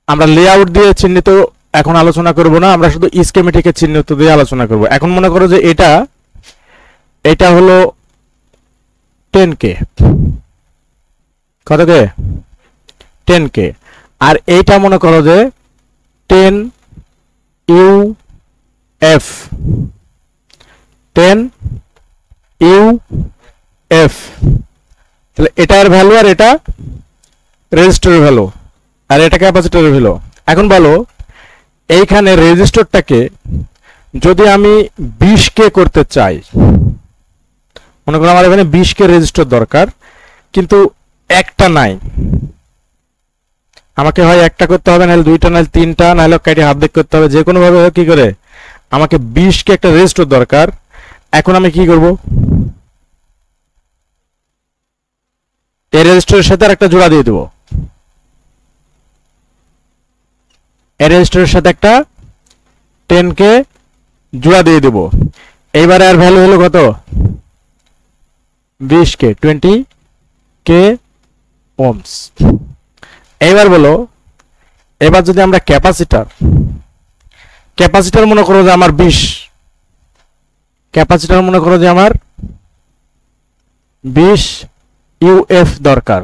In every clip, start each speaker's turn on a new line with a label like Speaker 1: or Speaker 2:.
Speaker 1: আমরা লেআউট দিয়ে চিহ্নিত এখন আলোচনা করব না, আমরা শুধু স্কিমেটিকের চিহ্নিত দিয়ে আলোচনা করব। এখন মনে করো যে এটা হলো 10K, কত কে? 10K। আর এইটা মনে করো যে 10 UF, 10 UF। তাহলে এটার ভ্যালু আর এটা রেজিস্টরের ভ্যালু আর এটা ক্যাপাসিটরের ভ্যালু। এখন বলো এইখানে রেজিস্টরটাকে যদি আমি 20K করতে চাই, মনে করো আমার এখানে 20K রেজিস্টর দরকার, কিন্তু একটা নাই, আমাকে হয় একটা করতে হবে, নাহলে দুইটা, নাহলে তিনটা, নাহলে কাটি হাত দেখ করতে হবে, যে কোনো ভাবে কি করে আমাকে 20K একটা রেজিস্টর দরকার। এখন আমি কি করব? এই রেজিস্টরের সাথে আর একটা জোড়া দিয়ে দেব, এই রেজিস্টরের সাথে একটা 10K জোড়া দিয়ে দেব। এইবারে আর ভ্যালু হলো কত? 20K, 20K ohms। এইবার বলো, এবার যদি আমরা ক্যাপাসিটর মনে করো যে আমার 20, ক্যাপাসিটর মনে করো যে আমার 20 UF দরকার,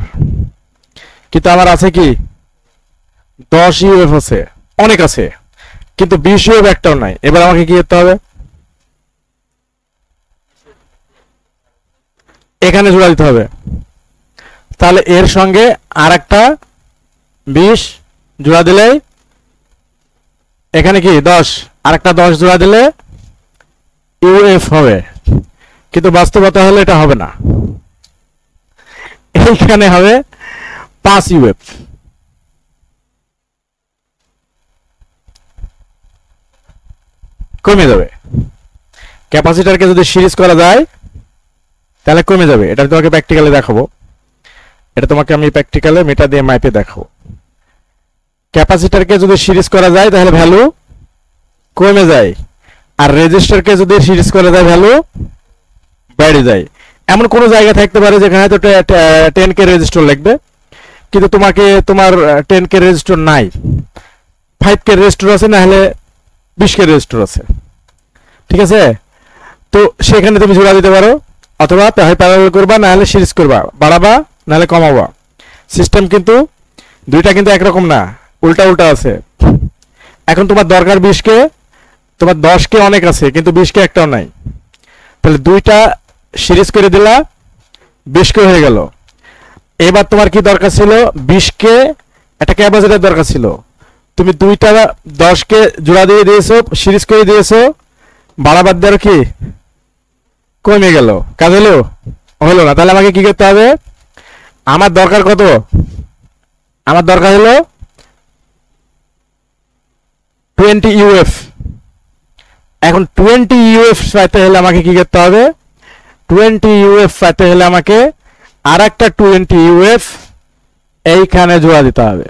Speaker 1: কিন্তু আমার আছে কি 10 UF আছে, অনেক আছে, কিন্তু 20 UF একটাও নাই। এবার আমাকে কি করতে হবে? এখানে জোড়া দিতে হবে। তাহলে এর সঙ্গে আর একটা 20 জোড়া দিলে এখানে কি 10, আর একটা 10 জোড়া দিলে UF হবে, কিন্তু বাস্তবতা হলে এটা হবে না, এইখানে হবে 5 UF। কমে যাবে। ক্যাপাসিটরকে যদি সিরিজ করা যায় তাহলে কমে যাবে। এটা তোমাকে প্র্যাকটিক্যালি দেখাবো, এটা তোমাকে আমি প্র্যাকটিক্যালে মিটার দিয়ে মাইপে দেখাবো। ক্যাপাসিটরকে যদি সিরিজ করা যায় তাহলে ভ্যালু কমে যায়, আর রেজিস্টারকে যদি সিরিজ করা যায় ভ্যালু বেড়ে যায়। এমন কোনো জায়গা থাকতে পারে যেখানে তো 10K রেজিস্টার লাগবে, কিন্তু তোমার 10K রেজিস্টার নাই, 5K রেজিস্টার আছে, না হলে 20K রেজিস্টার আছে, ঠিক আছে? তো সেখানে তুমি জোড়া দিতে পারো, অথবা প্যারালাল করবা, না হলে সিরিজ করবা, বাড়াবা না হলে কমাবা। সিস্টেম কিন্তু দুইটা কিন্তু একরকম না, উল্টা উল্টা আছে। এখন তোমার দরকার 20K, তোমার 10K অনেক আছে, কিন্তু 20K একটাও নাই। তাহলে দুইটা সিরিজ করে দিলা, 20K হয়ে গেল। এবার তোমার কি দরকার ছিল? 20K একটা ক্যাপাসিটর দরকার ছিল, তুমি দুইটা 10K জোড়া দিয়ে দিয়েছো, সিরিজ করে দিয়েছো, বাড়াবার দ্বারা কি কমে গেল, কাজ হলো? হলো না। তাহলে আমাকে কি করতে হবে? আমার দরকার কত? আমার দরকার হলো 20 UF। এখন 20 UF পাইতে হলে আমাকে কি করতে হবে? 20 UF পাইতে হলে আমাকে আর একটা 20 UF এইখানে জোড়া দিতে হবে।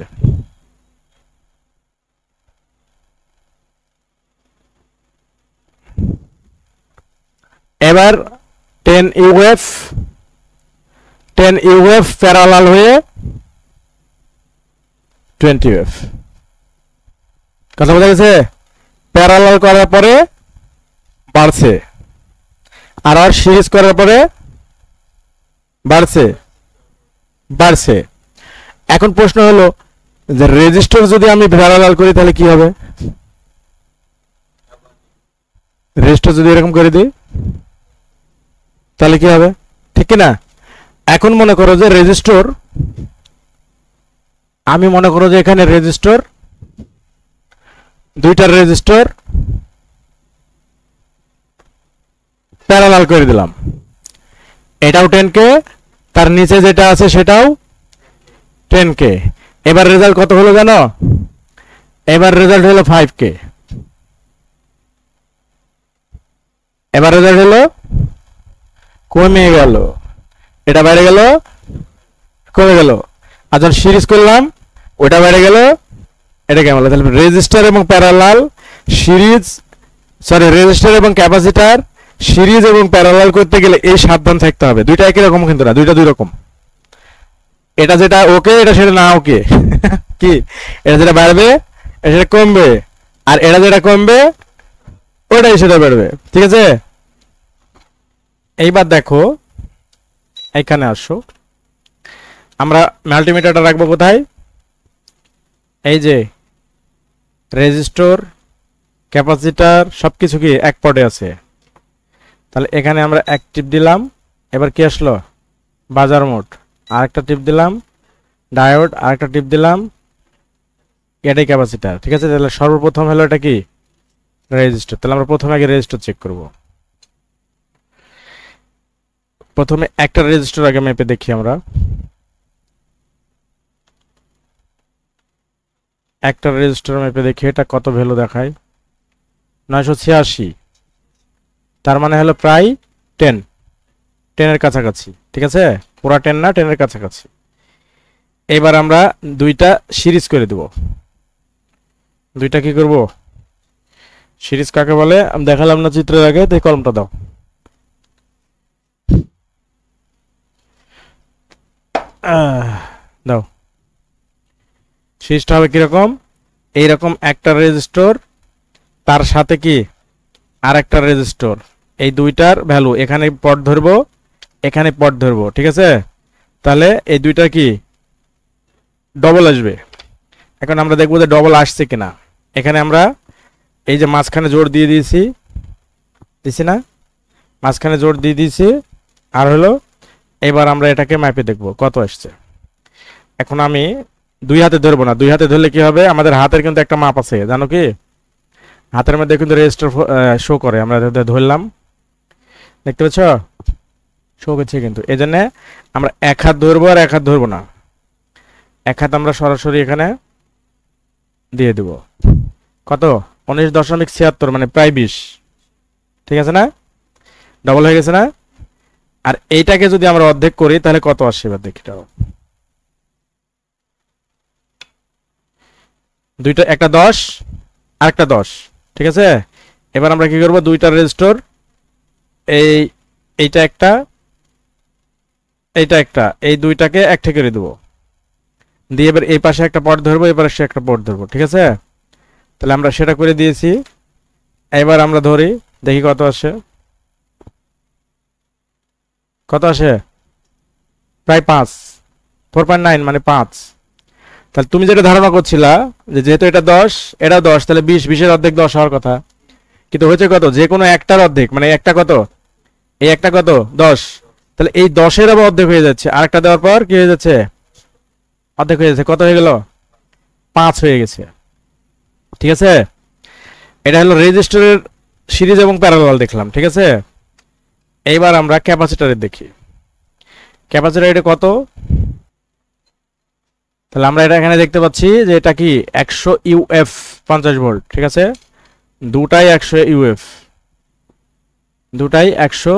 Speaker 1: এবার 10 UF প্যারালাল হয়ে 20 UF। কথা বোঝা গেছে? প্যারালাল করার পরে বাড়ছে, আর সিরিজ করার পরে বাড়ছে। এখন প্রশ্ন হলো যে রেজিস্টার যদি আমি প্যারালাল করি তাহলে কি হবে? রেজিস্টার যদি এরকম করে দিই তাহলে কি হবে? ঠিক না? এখন মনে করো যে রেজিস্টার, আমি মনে করো যে এখানে রেজিস্টার, দুইটার রেজিস্টার প্যারালাল করে দিলাম। এটাও 10K, তার নিচে যেটা আছে সেটাও 10K। এবার রেজাল্ট কত হলো জানো? এবার রেজাল্ট হলো 5K। এবার রেজাল্ট হলো কমে গেল, এটা বেড়ে গেল, কমে গেল। আর যখন সিরিজ করলাম ওটা বেড়ে গেল, এটা কেমন হলো? তাহলে রেজিস্টার এবং প্যারালাল সিরিজ, রেজিস্টার এবং ক্যাপাসিটর সিরিজ এবং প্যারালাল করতে গেলে এই সাবধান থাকতে হবে, দুইটা একই রকম কিন্তু না, দুইটা দুই রকম। এটা যেটা ওকে, এটা সেটা না ওকে। কি এটা যেটা বাড়বে এটা সেটা কমবে, আর এটা যেটা কমবে ওটাই সেটা বাড়বে, ঠিক আছে। এইবার দেখো এইখানে আসো, আমরা মাল্টিমিটারটা রাখবো কোথায়, এই যে রেজিস্টর ক্যাপাসিটার সবকিছু কি এক পটে আছে। তাহলে এখানে আমরা এক টিপ দিলাম, এবার কি আসলো বাজার মোড, আরেকটা টিপ দিলাম ডায়োড, আরেকটা টিপ দিলাম, এটাই ক্যাপাসিটার, ঠিক আছে। তাহলে সর্বপ্রথম হলো এটা কি রেজিস্টার। তাহলে আমরা প্রথমে আগে রেজিস্টার চেক করব। প্রথমে একটা রেজিস্টার আগে মেপে দেখি আমরা, একটা রেজিস্টার মেপে দেখি এটা কত ভ্যালু দেখায়, 986, তার মানে হলো প্রায় 10, 10-এর কাছাকাছি, ঠিক আছে। পুরা 10 না, 10-এর কাছাকাছি। এবার আমরা দুইটা সিরিজ করে দেব। দুইটা কি করব, সিরিজ কাকে বলে আমি দেখালাম না চিত্রের আগে, তাই কলমটা দাও। দাও, সিরিজটা হবে কিরকম, এইরকম একটা রেজিস্টর তার সাথে কি আর একটা রেজিস্টর, এই দুইটার ভ্যালু এখানে পট ধরবো এখানে পট ধরবো, ঠিক আছে। তাহলে এই দুইটা কি ডবল আসবে। এখন আমরা দেখবো যে ডবল আসছে কিনা। এখানে আমরা এই যে মাঝখানে জোর দিয়ে দিয়েছি, দিছি না, মাঝখানে জোর দিয়ে দিয়েছি, আর হলো এবার আমরা এটাকে ম্যাপে দেখবো কত আসছে। এখন আমি দুই হাতে ধরবো না, দুই হাতে ধরলে কি হবে, আমাদের হাতের কিন্তু একটা মাপ আছে জানো কি, হাতের মধ্যে কিন্তু রেজিস্টার শো করে। আমরা ধরলাম, দেখতে পাচ্ছ শো করছে, কিন্তু এই জন্য আমরা এক হাত ধরবো আর এক হাত ধরবো না, এক হাত আমরা সরাসরি এখানে দিয়ে দেব। কত 19.76, মানে প্রায় 20, ঠিক আছে না, ডবল হয়ে গেছে না। আর এইটাকে যদি আমরা অর্ধেক করি তাহলে কত আসছে, এবার দেখি দুইটা, একটা 10 আর একটা 10, ঠিক আছে। এবার আমরা কি করব, দুইটা রেজিস্টর, এইটা একটা এইটা একটা, এই দুইটাকে একটা করে দেবো, দিয়ে এবার এই পাশে একটা পট ধরবো, এবার সে একটা পট ধরবো, ঠিক আছে। তাহলে আমরা সেটা করে দিয়েছি। এবার আমরা ধরি, দেখি কত আসে, কত আসে, প্রায় 5, 4.9, মানে 5। তাহলে তুমি যেটা ধারণা করছিলা যে যেহেতু এটা 10 এটা 10, তাহলে 20, 20-এর অর্ধেক 10 হওয়ার কথা, কিন্তু হয়েছে কত, যে কোনো একটার অর্ধেক, মানে একটা কত, এই একটা কত 10, তাহলে এই 10-এর আবার অর্ধেক হয়ে যাচ্ছে, আরেকটা দেওয়ার পর কি হয়ে যাচ্ছে, অর্ধেক হয়ে যাচ্ছে, কত হয়ে গেল, 5 হয়ে গেছে, ঠিক আছে। এটা হলো রেজিস্টারের সিরিজ এবং প্যারালাল দেখলাম, ঠিক আছে। এইবার আমরা ক্যাপাসিটরের দেখি, ক্যাপাসিটর এটা কত। তাহলে আমরা এটা এখানে দেখতে পাচ্ছি যে এটা কি 100 ইউএফ 50 ভোল্ট, ঠিক আছে। দুটাই 100 ইউএফ, দুটাই 100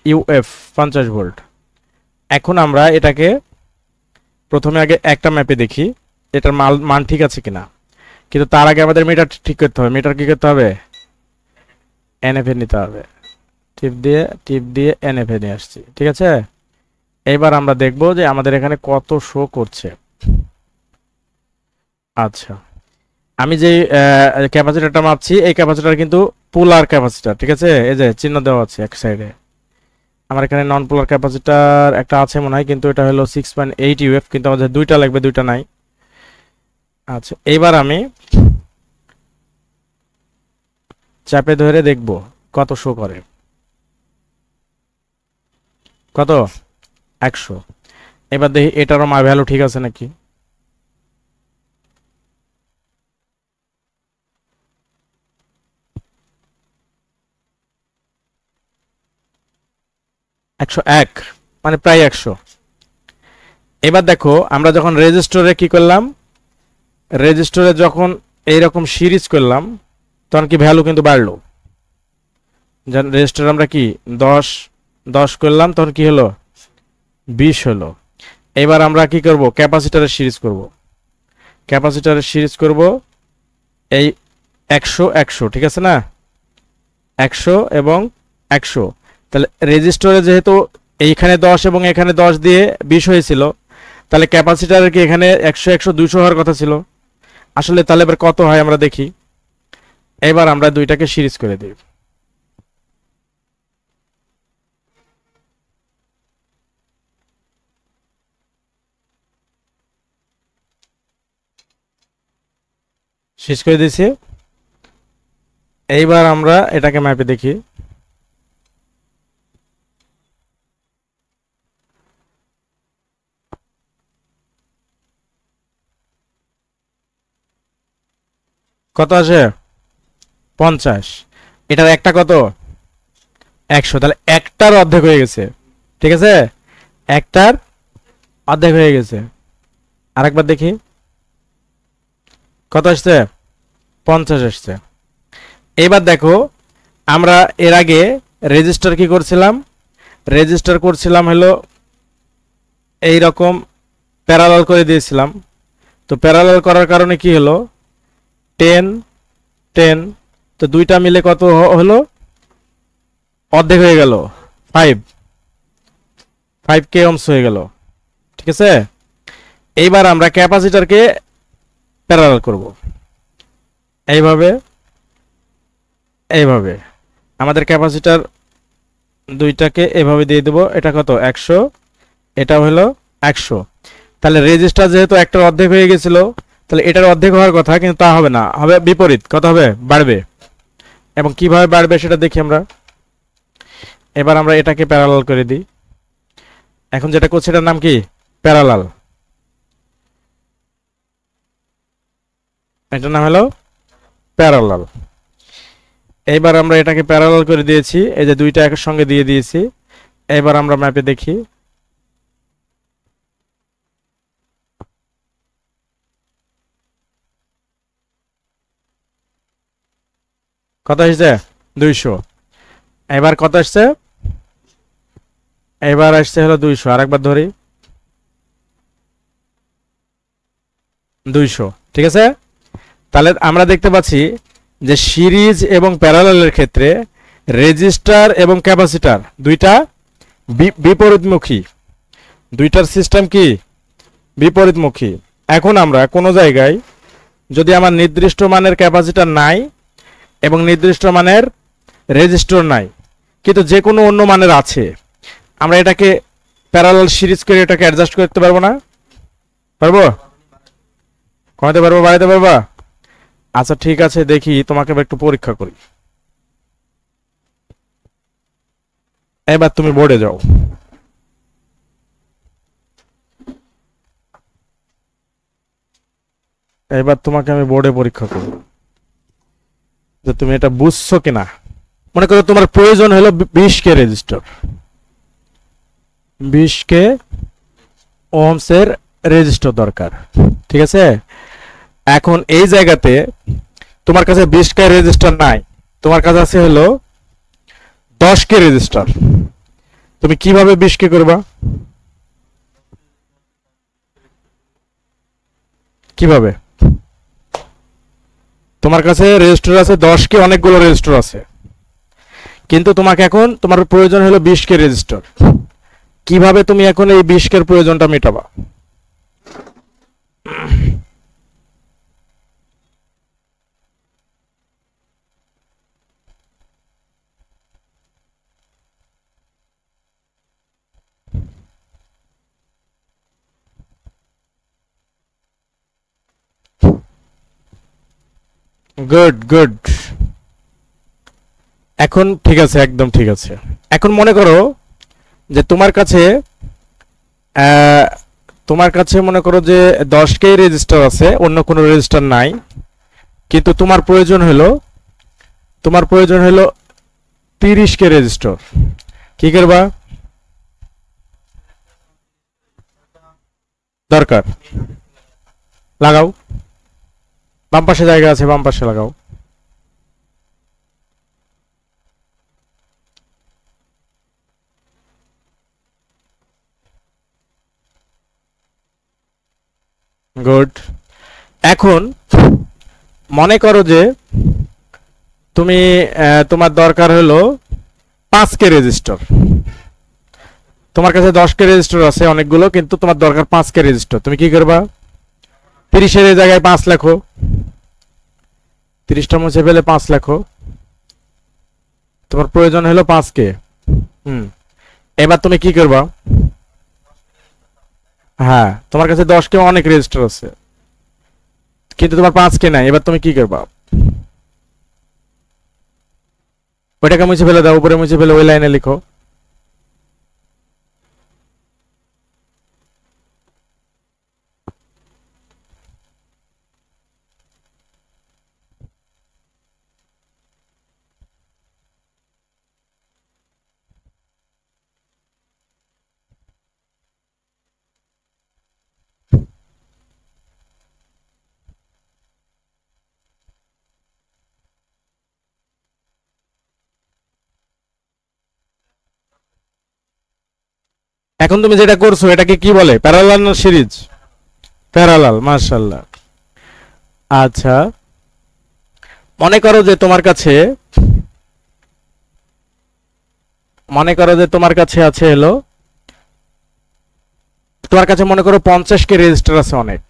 Speaker 1: ইউএফ 50 ভোল্ট। এখন আমরা এটাকে প্রথমে আগে একটা ম্যাপে দেখি এটার মান ঠিক আছে কিনা, কিন্তু তার আগে আমাদের মিটার ঠিক করতে হবে। মিটার কি করতে হবে, এনএফএ নিতে হবে, টিপ দিয়ে এনএফএ নিয়ে আসছি, ঠিক আছে। এবার আমরা দেখব যে আমাদের এখানে কত শো করছে। আচ্ছা, আমি যে ক্যাপাসিটরটা মাপছি এই ক্যাপাসিটর কিন্তু পোলার ক্যাপাসিটর, ঠিক আছে। এই যে চিহ্ন দেওয়া আছে এক সাইডে, আমার এখানে নন পোলার ক্যাপাসিটর একটা আছে মনে হয়, কিন্তু এটা হলো 6.8 ইউএফ, কিন্তু আমাদের দুইটা লাগবে, দুইটা নাই। আচ্ছা, এইবার আমি চাপে ধরে দেখব কত শো করে, কত 100। এবার দেখি এটারও ভ্যালু ঠিক আছে নাকি। 101, মানে প্রায় 100। এবার দেখো আমরা যখন রেজিস্টরে কি করলাম, রেজিস্টরে যখন এইরকম সিরিজ করলাম তখন কি ভ্যালু কিন্তু বাড়লো। রেজিস্টর আমরা কি 10 করলাম, তখন কি হলো 20 হলো। এবার আমরা কি করব, ক্যাপাসিটরের সিরিজ করব, ক্যাপাসিটরের সিরিজ করব এই 100 100, ঠিক আছে না, 100 এবং 100। তাহলে রেজিস্টরে যেহেতু এইখানে 10 এবং এখানে 10 দিয়ে 20 হয়েছিল, তাহলে ক্যাপাসিটারের কি এখানে 100 100 200 হওয়ার কথা ছিল। আসলে তাহলে এবার কত হয় আমরা দেখি। এবার আমরা দুইটাকে সিরিজ করে দিই। সিরিজ করে দিয়েছি। এইবার আমরা এটাকে ম্যাপে দেখি। কত আসে 50, এটার একটা কত 100, তাহলে একটার অর্ধেক হয়ে গেছে। ঠিক আছে, একটার অর্ধেক হয়ে গেছে। আরেকবার দেখি কত আসছে 50 আসছে। এবার দেখো আমরা এর আগে রেজিস্টার কি করছিলাম, রেজিস্টার করছিলাম হলো এই রকম প্যারালাল করে দিয়েছিলাম। তো প্যারালাল করার কারণে কি হলো 10 10, তো দুইটা মিলে কত হলো অর্ধেক হয়ে গেল 5k ওহমস হয়ে গেল। ঠিক আছে, এইবার আমরা ক্যাপাসিটরকে প্যারালাল করব এইভাবে এইভাবে। আমাদের ক্যাপাসিটর দুইটাকে এভাবে দিয়ে দেব। এটা কত 100, এটা হলো 100। তাহলে রেজিস্টার যেহেতু একটা অর্ধেক হয়ে গেছিল, তাহলে এটার অর্ধেক হওয়ার কথা, কিন্তু তা হবে না, হবে বিপরীত। কত হবে বাড়বে। এবং কিভাবে বাড়বে সেটা দেখি আমরা। এবার আমরা এটাকে প্যারালাল করে দিই। এখন যেটা করছি এটার নাম কি প্যারালাল, এটার নাম হলো প্যারালাল। এইবার আমরা এটাকে প্যারালাল করে দিয়েছি, এই যে দুইটা একের সঙ্গে দিয়ে দিয়েছি। এবার আমরা ম্যাপে দেখি কত আসছে 200। এবার কত আসছে, এবার আসছে হলো 200। আরেকবার ধরি 200। ঠিক আছে, তাহলে আমরা দেখতে পাচ্ছি যে সিরিজ এবং প্যারালালের ক্ষেত্রে রেজিস্টার এবং ক্যাপাসিটর দুইটা বিপরীতমুখী, দুইটার সিস্টেম কি বিপরীতমুখী। এখন আমরা কোনো জায়গায় যদি আমার নির্দিষ্ট মানের ক্যাপাসিটর নাই এবং নির্দিষ্ট মানের রেজিস্টার নাই, কিন্তু যে কোনো অন্য মানের আছে, আমরা এটাকে প্যারালাল সিরিজ করে এটাকে অ্যাডজাস্ট করতে পারবো না? পারবো? কমাতে পারবো, বাড়াতে পারবা? আচ্ছা ঠিক আছে, দেখি তোমাকে একটু পরীক্ষা করি। এবার তুমি বোর্ডে যাও। এবার তোমাকে আমি বোর্ডে পরীক্ষা করব যে তুমি এটা বুঝছো কিনা। মনে করো তোমার প্রয়োজন হলো 20k রেজিস্টার, 20k ওহমসের রেজিস্টার দরকার। ঠিক আছে, এখন এই জায়গাতে তোমার কাছে 20k রেজিস্টার নাই, তোমার কাছে আছে হলো 10k রেজিস্টার। তুমি কিভাবে 20k করবা? কিভাবে? তোমার কাছে রেজিস্টার আছে 10k, অনেকগুলো রেজিস্টার আছে, কিন্তু তোমাকে এখন তোমার প্রয়োজন হলো 20k রেজিস্টার। কিভাবে তুমি এখন এই 20k এর প্রয়োজনটা মেটাবা? গুড গুড, এখন ঠিক আছে, একদম ঠিক আছে। এখন মনে করো যে তোমার কাছে মনে করো যে 10k রেজিস্টার আছে, অন্য কোনো রেজিস্টার নাই, কিন্তু তোমার প্রয়োজন হলো 30k রেজিস্টার। কি করবা? দরকার লাগাও, বাম পাশে জায়গা আছে, বাম পাশে লাগাও। গুড। এখন মনে করো যে তোমার দরকার হলো 5k রেজিস্টার। তোমার কাছে 10 কে রেজিস্টার আছে অনেকগুলো, কিন্তু তোমার দরকার 5 কে রেজিস্টার। তুমি কি করবা? 30 এর জায়গায় 5 লেখো, 30টা মুছে ফেলে 5 লেখো। তোমার প্রয়োজন হলো 5 কে। হুম, এবার তুমি কি করবা? হ্যাঁ, তোমার কাছে 10 কে অনেক রেজিস্টার আছে, কিন্তু তোমার 5 কে নাই। এবার তুমি কি করবা? ওইটাকে মুছে ফেলে দাও, উপরে মুছে ফেলে ওই লাইনে লিখো। এখন তুমি যেটা করছো এটাকে কি বলে? প্যারালাল না সিরিজ? প্যারালাল, মাশাআল্লাহ। আচ্ছা, মনে করো যে তোমার কাছে, মনে করো যে তোমার কাছে আছে হলো, তোমার কাছে মনে করো 50 কে রেজিস্টার আছে অনেক,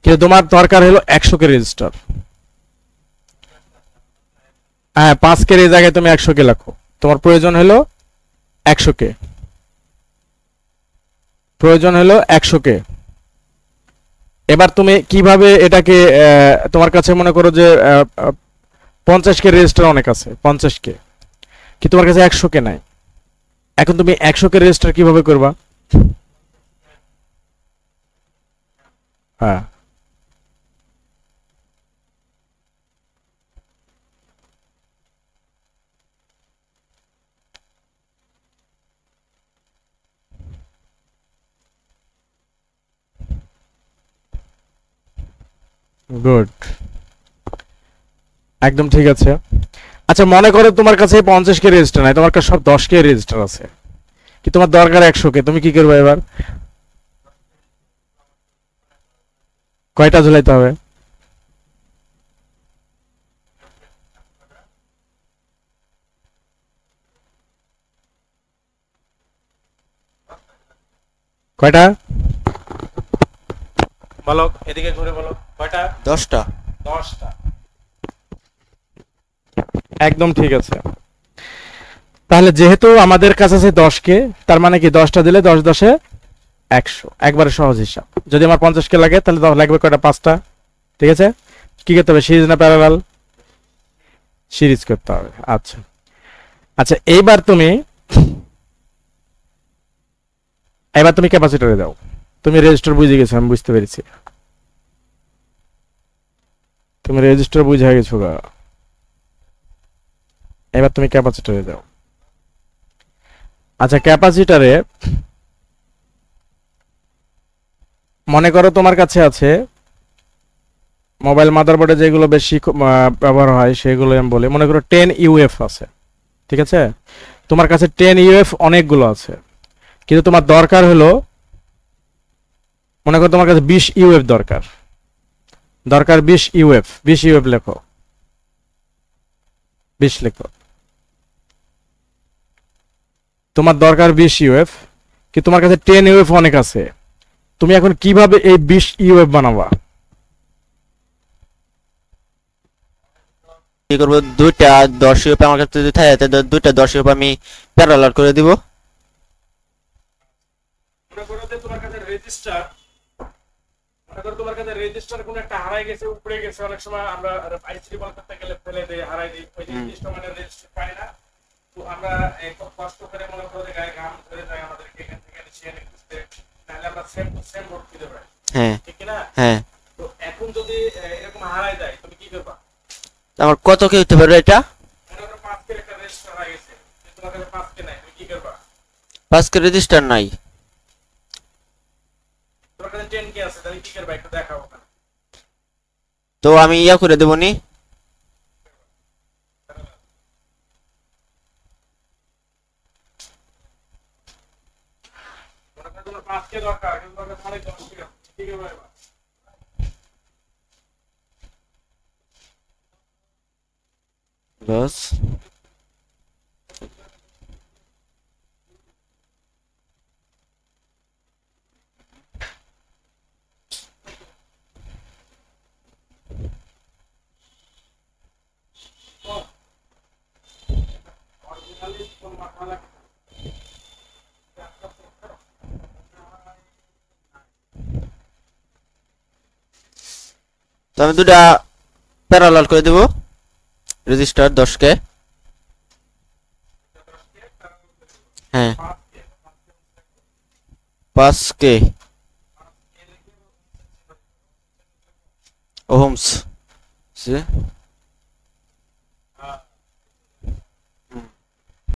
Speaker 1: কিন্তু তোমার দরকার হলো 100 কে রেজিস্টার। হ্যাঁ, 5 কে এর জায়গায় তুমি 100 কে লেখো। তোমার প্রয়োজন হলো 100 কে, প্রয়োজন হলো 100 কে। এবার তুমি কিভাবে এটাকে তোমার কাছে মনে করো যে 50 কে রেজিস্টার অনেক আছে, 50 কে, কিন্তু তোমার কাছে 100 কে নাই। এখন তুমি 100 কে রেজিস্টার কিভাবে করবা? হ্যাঁ, গুড, একদম ঠিক আছে। আচ্ছা, মনে করো তোমার কাছে 50 কে রেজিস্টার নাই, তোমার কাছে সব 10 কে রেজিস্টার আছে, কি তোমার দরকার 100 কে, তুমি কি করবে এবার? কয়টা ঝুলাইতে হবে? কয়টা বলো, এদিকে ঘুরে বলো, কয়টা?
Speaker 2: 10টা।
Speaker 1: 10টা, একদম ঠিক আছে। তাহলে যেহেতু আমাদের কাছে আছে 10 কে, তার মানে কি 10টা দিলে 10 10 100, একবারে সহজ হিসাব। যদি আমার 50 কে লাগে তাহলে লাগবে কয়টা? 5টা। ঠিক আছে, কি করতে হবে? সিরিজ না প্যারালাল? সিরিজ করতে হবে। আচ্ছা, আচ্ছা, এবার তুমি ক্যাপাসিটরে দাও। তুমি রেজিস্টার বুঝে গেছো, আমি বুঝতে পেরেছি। তুমি রেজিস্টার বুঝে গেছো গা। এবার তুমি ক্যাপাসিটরে দাও। আচ্ছা, ক্যাপাসিটরে মনে করো তোমার কাছে আছে, মোবাইল মাদারবোর্ডে যেগুলো বেশি ব্যবহার হয় সেগুলো আমি বলি। মনে করো 10 ইউএফ আছে, ঠিক আছে? তোমার কাছে 10 ইউএফ অনেকগুলো আছে, কিন্তু তোমার দরকার হলো, মনে করো তোমার কাছে 20 ইউএফ দরকার। দরকার 20 ইউএফ, 20 ইউএফ লেখো, 20 লেখো। তোমার দরকার 20 ইউএফ, কি তোমার কাছে 10 ইউএফ অনেক আছে। তুমি এখন কিভাবে এই 20 ইউএফ বানাবা?
Speaker 2: কি করবো? দুইটা 10 ইউপি আমার কাছে যদি থাকে তাহলে দুইটা 10 ইউপি আমি প্যারালাল করে দিব।
Speaker 1: মনে করো যে তোমার কাছে রেজিস্টার, মনে করো তোমার কাছে রেজিস্টার কোন একটা হারাই গেছে, উপরে গেছে। অনেক সময় আমরা আইসিডি বল করতে গেলে ফেলে দেই, হারাই দিই, ওই জিনিসটা মানে রেজিস্টার পাই না। তো আমরা খুব কষ্ট করে মনে করো যে গায়ে ঘাম ধরে যায় আমাদেরকে এখান থেকে নিচে খুঁজতে, তাহলে আমরা সেম টু সেম রোড খুঁজে পাই,
Speaker 2: হ্যাঁ,
Speaker 1: ঠিক কি না?
Speaker 2: হ্যাঁ।
Speaker 1: তো এখন যদি এরকম হারাই যায়, তুমি কি করবা?
Speaker 2: আমার কত কি হতে পারে এটা?
Speaker 1: মনে করো 5 কে একটা রেজিস্টার হয়ে গেছে, কিন্তু তোমার কাছে 5 কে নাই, তুমি কি করবা?
Speaker 2: 5 কে রেজিস্টার নাই।
Speaker 1: তোমার কাছে 10 কে আছে, তাহলে কি করবা একটু দেখাও না।
Speaker 2: তো আমি ইয়া করে দেবো নি।
Speaker 1: মনে করো তোমার 5 কে দরকার, কিন্তু তোমার কাছে অনেক 10 কে আছে, কি করবা এবার?
Speaker 2: বস তো আমি দুটা প্যারালাল করে দেব রেজিস্টার 10 কে। হ্যাঁ 5 কে ওহমস